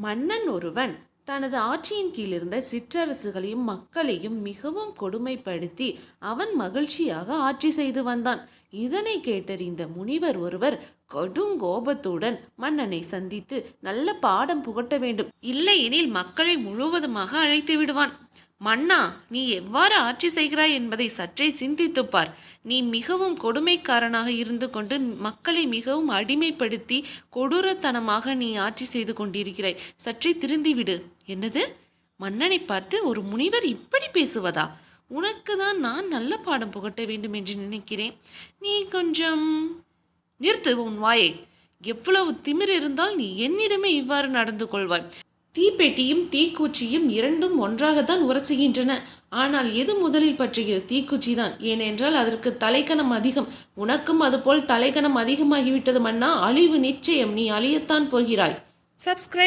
மன்னன் ஒருவன் தனது ஆட்சியின் கீழிருந்த சிற்றரசுகளையும் மக்களையும் மிகவும் கொடுமைப்படுத்தி அவன் மகிழ்ச்சியாக ஆட்சி செய்து வந்தான். இதனை கேட்டறிந்த முனிவர் ஒருவர் கடும் கோபத்துடன் மன்னனை சந்தித்து நல்ல பாடம் புகட்ட வேண்டும், இல்லையெனில் மக்களை முழுவதுமாக அழைத்து விடுவான். மன்னா, நீ எவ்வாறு ஆட்சி செய்கிறாய் என்பதை சற்றே சிந்தித்துப்பார். நீ மிகவும் கொடுமைக்காரனாக இருந்து கொண்டு மக்களை மிகவும் அடிமைப்படுத்தி கொடூரத்தனமாக நீ ஆட்சி செய்து கொண்டிருக்கிறாய். சற்றே திருந்திவிடு. என்னது? மன்னனை பார்த்து ஒரு முனிவர் இப்படி பேசுவதா? உனக்கு தான் நான் நல்ல பாடம் புகட்ட வேண்டும் என்று நினைக்கிறேன். நீ கொஞ்சம் நிறுத்து உன் வாயை. எவ்வளவு திமிர் இருந்தால் நீ என்னிடமே இவ்வாறு நடந்து கொள்வாய்? தீப்பெட்டியும் தீக்குச்சியும் இரண்டும் ஒன்றாகத்தான் உரசுகின்றன. ஆனால் எது முதலில் பற்றுகிறது? தீக்குச்சி தான். ஏனென்றால் அதற்கு தலைக்கணம் அதிகம். உனக்கும் அதுபோல் தலைக்கணம் அதிகமாகிவிட்டது மன்னா. அழிவு நிச்சயம். நீ அழியத்தான் போகிறாய். சப்ஸ்கிரைப்.